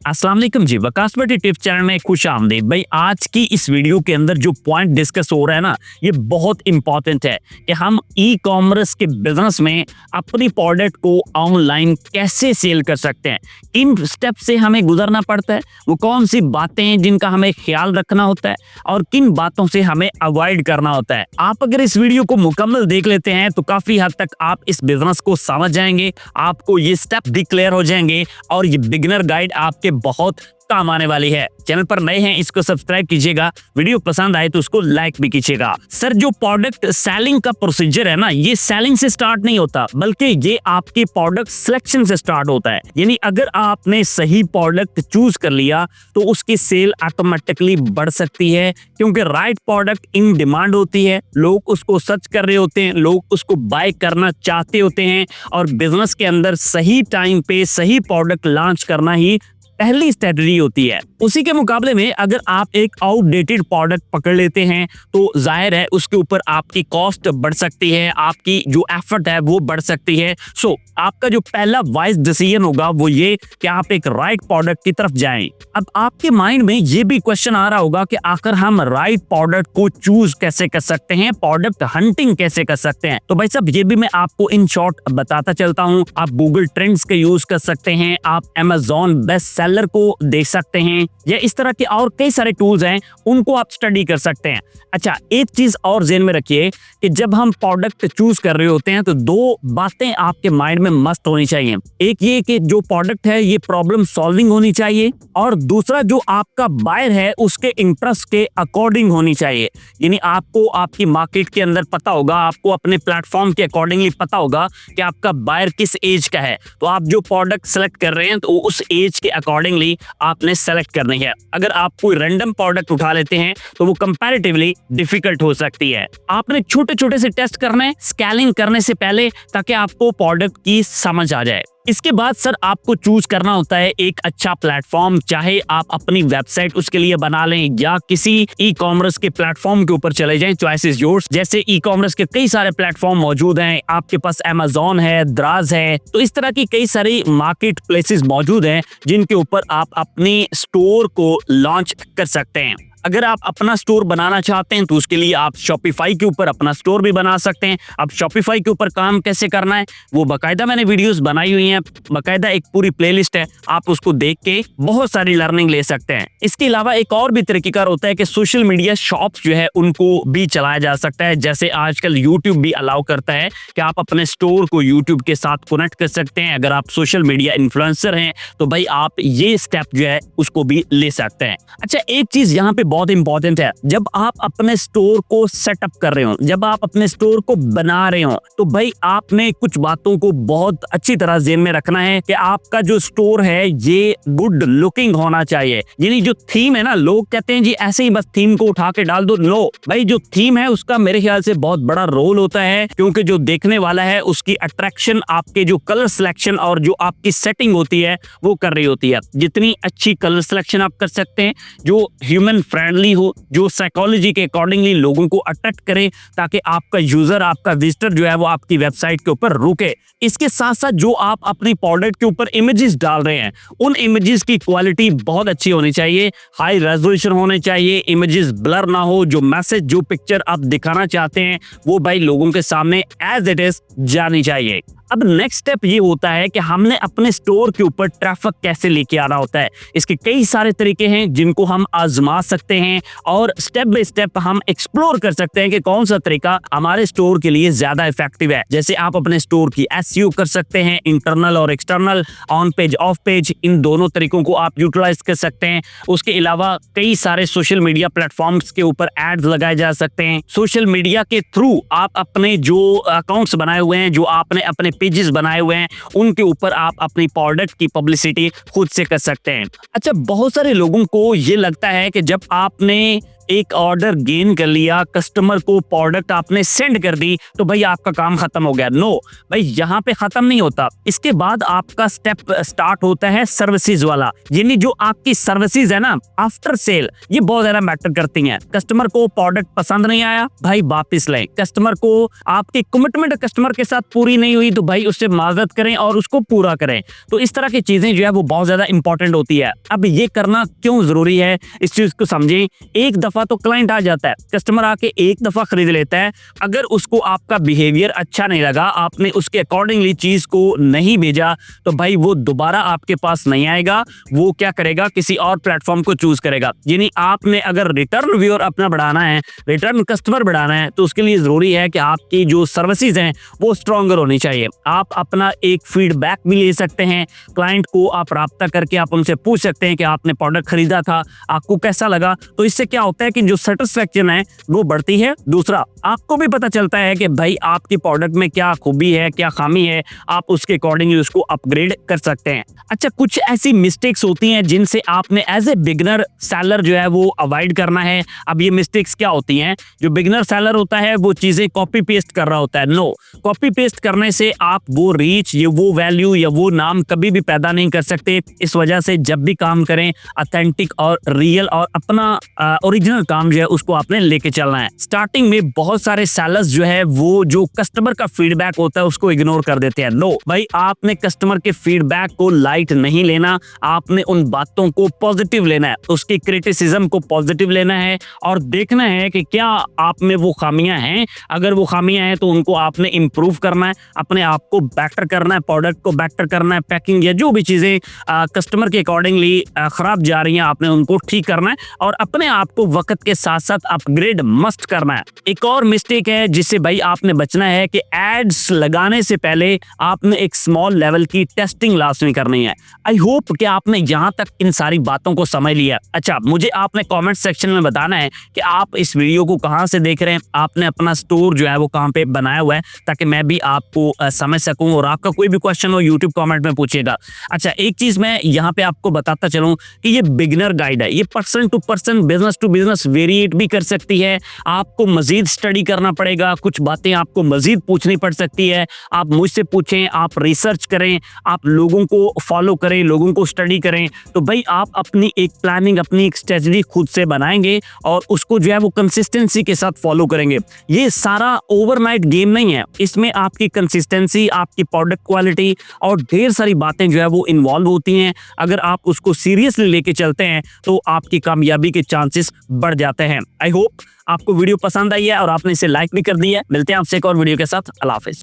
अस्सलाम वालेकुम जी, वकास भट्टी tips channel में खुश आमदीद। भाई आज की इस वीडियो के अंदर जो पॉइंट डिस्कस हो रहा है ना, ये बहुत इंपॉर्टेंट है कि हम ई कॉमर्स के बिजनेस में अपनी प्रोडक्ट को ऑनलाइन कैसे सेल कर सकते हैं। इन स्टेप से हमें गुजरना पड़ता है, वो कौन सी बातें हैं जिनका हमें ख्याल रखना होता है और किन बातों से हमें अवॉइड करना होता है। आप अगर इस वीडियो को मुकम्मल देख लेते हैं तो काफी हद तक आप इस बिजनेस को समझ जाएंगे, आपको ये स्टेप भी क्लियर हो जाएंगे और ये बिगिनर गाइड आपके बहुत काम आने वाली है। चैनल पर नए हैं इसको सब्सक्राइब कीजिएगा, वीडियो पसंद आए तो उसको लाइक भी कीजिएगा। सर, जो प्रोडक्ट सेलिंग का प्रोसीजर है ना, ये सेलिंग से स्टार्ट नहीं होता बल्कि ये आपके प्रोडक्ट सिलेक्शन से स्टार्ट होता है। यानी अगर आपने सही प्रोडक्ट चूज कर लिया तो उसकी सेल ऑटोमेटिकली बढ़ सकती है, क्योंकि राइट प्रोडक्ट इन डिमांड होती है, लोग उसको सर्च कर रहे होते हैं, लोग उसको बाय करना चाहते होते हैं और बिजनेस के अंदर सही टाइम पे सही प्रोडक्ट लॉन्च करना ही पहली स्ट्रेटजी होती है। उसी के मुकाबले में अगर आप एक आउटडेटेड प्रोडक्ट पकड़ लेते हैं तो जाहिर है उसके ऊपर आपकी कॉस्ट बढ़ सकती है, आपकी जो एफर्ट है वो बढ़ सकती है। सो आपका जो पहला वाइज डिसीजन होगा वो ये कि आप एक राइट प्रोडक्ट की तरफ जाएं। अब आपके माइंड में ये भी क्वेश्चन आ रहा होगा कि आखिर हम राइट प्रोडक्ट को चूज कैसे कर सकते हैं, प्रोडक्ट हंटिंग कैसे कर सकते हैं। तो भाई साहब, ये भी मैं आपको इन शॉर्ट बताता चलता हूँ। आप गूगल ट्रेंड्स के यूज कर सकते हैं, आप अमेज़न बेस्ट सेलर को देख सकते हैं, या इस तरह के और कई सारे टूल्स हैं, उनको आप स्टडी कर सकते हैं। अच्छा, एक चीज और ज़हन में रखिए कि जब हम प्रोडक्ट चूज कर रहे होते हैं तो दो बातें आपके माइंड में मस्ट होनी चाहिए। एक ये कि जो प्रोडक्ट है ये प्रॉब्लम सॉल्विंग होनी चाहिए, और दूसरा जो आपका बायर है उसके इंटरेस्ट के अकॉर्डिंग होनी चाहिए। यानी आपको आपकी मार्केट के अंदर पता होगा, आपको अपने प्लेटफॉर्म के अकॉर्डिंगली पता होगा कि आपका बायर किस एज का है, तो आप जो प्रोडक्ट सेलेक्ट कर रहे हैं तो उस एज के अकॉर्डिंगली आपने सेलेक्ट करनी है। अगर आप कोई रैंडम प्रोडक्ट उठा लेते हैं तो वो कंपैरेटिवली डिफिकल्ट हो सकती है। आपने छोटे छोटे से टेस्ट करना है स्केलिंग करने से पहले, ताकि आपको प्रोडक्ट की समझ आ जाए। इसके बाद सर आपको चूज करना होता है एक अच्छा प्लेटफॉर्म, चाहे आप अपनी वेबसाइट उसके लिए बना लें या किसी ई कॉमर्स के प्लेटफॉर्म के ऊपर चले जाएं। Choice is yours. जैसे ई कॉमर्स के कई सारे प्लेटफॉर्म मौजूद हैं, आपके पास अमेज़न है, द्राज है, तो इस तरह की कई सारी मार्केट प्लेसेस मौजूद हैं जिनके ऊपर आप अपनी स्टोर को लॉन्च कर सकते हैं। अगर आप अपना स्टोर बनाना चाहते हैं तो उसके लिए आप शॉपिफाई के ऊपर अपना स्टोर भी बना सकते हैं। अब शॉपिफाई के ऊपर काम कैसे करना है वो बाकायदा मैंने वीडियोस बनाई हुई हैं, बाकायदा एक पूरी प्लेलिस्ट है, आप उसको देख के बहुत सारी लर्निंग ले सकते हैं। इसके अलावा एक और भी तरीकेकार होता है कि सोशल मीडिया शॉप्स जो है उनको भी चलाया जा सकता है। जैसे आजकल यूट्यूब भी अलाउ करता है कि आप अपने स्टोर को यूट्यूब के साथ कनेक्ट कर सकते हैं। अगर आप सोशल मीडिया इन्फ्लुएंसर हैं तो भाई आप ये स्टेप जो है उसको भी ले सकते हैं। अच्छा, एक चीज यहाँ पे बहुत इंपॉर्टेंट है, जब आप अपने स्टोर को सेटअप कर रहे हो, जब आप अपने स्टोर को बना रहे हो, तो भाई आपने कुछ बातों को बहुत अच्छी तरह ध्यान में रखना है कि आपका जो स्टोर है ये गुड लुकिंग होना चाहिए। यानी जो थीम है ना, लोग कहते हैं जी ऐसे ही बस थीम को उठा के डाल दो। नो भाई, जो थीम है उसका मेरे ख्याल से बहुत बड़ा रोल होता है, क्योंकि जो देखने वाला है उसकी अट्रैक्शन आपके जो कलर सिलेक्शन और जो आपकी सेटिंग होती है वो कर रही होती है। जितनी अच्छी कलर सिलेक्शन आप कर सकते हैं, जो ह्यूमन फ्रेंडली हो, जो साइकोलॉजी के अकॉर्डिंगली लोगों को अट्रैक्ट करे, ताकि आपका यूजर, आपका विजिटर जो है वो आपकी वेबसाइट के ऊपर रुके। इसके साथ साथ जो आप अपनी प्रोडक्ट के ऊपर इमेजेस डाल रहे हैं, उन इमेजेस की क्वालिटी बहुत अच्छी होनी चाहिए, हाई रेजोल्यूशन होने चाहिए, इमेजेस ब्लर ना हो, जो मैसेज, जो पिक्चर आप दिखाना चाहते हैं वो भाई लोगों के सामने एज इट इज जानी चाहिए। अब नेक्स्ट स्टेप ये होता है कि हमने अपने स्टोर के ऊपर ट्रैफिक कैसे लेके आना होता है। इसके कई सारे तरीके हैं जिनको हम आजमा सकते हैं और स्टेप बाय स्टेप हम एक्सप्लोर कर सकते हैं कि कौन सा तरीका हमारे स्टोर के लिए ज्यादा इफेक्टिव है। जैसे आप अपने स्टोर की एसईओ कर सकते हैं, इंटरनल और external, on page off page, इन दोनों तरीकों को आप यूटिलाइज कर सकते हैं। उसके अलावा कई सारे सोशल मीडिया प्लेटफॉर्म्स के ऊपर एड्स लगाए जा सकते हैं। सोशल मीडिया के थ्रू आप अपने जो अकाउंट्स बनाए हुए हैं, जो आपने अपने पेजेस बनाए हुए हैं, उनके ऊपर आप अपनी प्रोडक्ट की पब्लिसिटी खुद से कर सकते हैं। अच्छा, बहुत सारे लोगों को ये लगता है कि जब आपने एक ऑर्डर गेन कर लिया, कस्टमर को प्रोडक्ट आपने सेंड कर दी तो भाई आपका काम खत्म हो गया। नो भाई, यहाँ पे खत्म नहीं होता। इसके बाद आपका स्टेप स्टार्ट होता है सर्विसेज वाला, यानी जो आपकी सर्विसेज है ना आफ्टर सेल, ये बहुत ज्यादा मैटर करती हैं। कस्टमर को प्रोडक्ट पसंद नहीं आया, भाई वापस लें। कस्टमर को आपकी कमिटमेंट कस्टमर के साथ पूरी नहीं हुई तो भाई उससे माजरत करें और उसको पूरा करें। तो इस तरह की चीजें जो है वो बहुत ज्यादा इंपॉर्टेंट होती है। अब ये करना क्यों जरूरी है, इस चीज को समझें। एक दफा तो क्लाइंट आ जाता है, कस्टमर आके एक दफा खरीद लेता है, अगर उसको आपका बिहेवियर अच्छा नहीं लगा, आपने उसके अकॉर्डिंगली चीज को नहीं भेजा, तो भाई वो दोबारा आपके पास नहीं आएगा। वो क्या करेगा, किसी और प्लेटफॉर्म को चूज करेगा। यानी आपने अगर रिटर्न व्यूअर अपना बढ़ाना है, रिटर्न कस्टमर बढ़ाना है, तो उसके लिए जरूरी है कि आपकी जो सर्विसेज हैं वो स्ट्रॉन्गर होनी चाहिए। आप अपना एक फीडबैक भी ले सकते हैं, क्लाइंट को आप राब्ता करके आप उनसे पूछ सकते हैं कि आपने प्रोडक्ट खरीदा था, आपको कैसा लगा। तो इससे क्या होता है कि जो सेटिस्फेक्शन है वो बढ़ती है। दूसरा, आपको भी पता चलता है कि भाई आपकी प्रोडक्ट में क्या खूबी है, क्या खामी है, आप उसके अकॉर्डिंगली उसको अपग्रेड कर सकते हैं। अच्छा, कुछ ऐसी मिस्टेक्स होती हैं जिनसे आपने एज ए बिगनर सेलर जो है वो अवॉइड करना है। अब ये मिस्टेक्स क्या होती हैं, जो बिगनर सेलर होता है वो चीजें कॉपी पेस्ट कर रहा होता है। नो, कॉपी पेस्ट करने से आप वो रीच, ये वो वैल्यू या वो नाम कभी भी पैदा नहीं कर सकते। इस वजह से जब भी काम करें, ऑथेंटिक और रियल और अपना ओरिजिनल काम जो है उसको आपने लेके चलना है। स्टार्टिंग में बहुत सारे सेलर्स जो है वो जो कस्टमर का फीडबैक होता है उसको इग्नोर कर देते हैं। नो भाई, आपने कस्टमर के फीडबैक को लाइट नहीं लेना, आपने उन बातों को पॉजिटिव लेना है, उसकी क्रिटिसिज्म को पॉजिटिव लेना है और देखना है कि क्या आप में वो खामियां हैं। अगर वो खामियां हैं तो उनको आपने इंप्रूव करना है, अपने आप को बेटर करना है, प्रोडक्ट को बेटर करना है, पैकिंग या जो भी चीजें कस्टमर के अकॉर्डिंगली खराब जा रही हैं आपने उनको ठीक करना है और अपने आप को वक्त के साथ साथ अपग्रेड मस्ट करना है। एक और मिस्टेक है जिससे भाई आपने बचना है कि एड्स लगाने से पहले आपने एक स्मॉल लेवल की टेस्टिंग लाजमी करनी है। आई होप कि आपने यहाँ तक इन सारी बातों को समझ लिया। अच्छा, मुझे आपने कमेंट सेक्शन में बताना है कि आप इस वीडियो को कहाँ से देख रहे हैं, आपने अपना स्टोर जो है वो कहाँ पे बनाया हुआ है, ताकि मैं भी आपको समझ सकूं। और आपका कोई भी क्वेश्चन हो यूट्यूब कमेंट में पूछिएगा। अच्छा, एक चीज मैं यहाँ पे आपको बताता चलूं कि ये बिगिनर गाइड है, ये person to person, business to business variate भी कर सकती है। आपको मजीद स्टडी करना पड़ेगा, कुछ बातें आपको मजीद पूछनी पड़ सकती है। आप मुझसे पूछें, आप रिसर्च करें, आप लोगों को फॉलो करें, लोगों को स्टडी करें, तो भाई आप अपनी एक प्लानिंग, अपनी एक स्ट्रेटजी खुद से बनाएंगे और उसको जो है वो कंसिस्टेंसी के साथ फॉलो करेंगे। ये सारा ओवरनाइट गेम नहीं है, इसमें आपकी कंसिस्टेंसी, आपकी प्रोडक्ट क्वालिटी और ढेर सारी बातें जो है वो इन्वॉल्व होती हैं। अगर आप उसको सीरियसली लेके चलते हैं तो आपकी कामयाबी के चांसेस बढ़ जाते हैं। आई होप आपको वीडियो पसंद आई है और आपने इसे लाइक भी कर दिया है। मिलते हैं आपसे एक और वीडियो के साथ। अल्लाह हाफिज।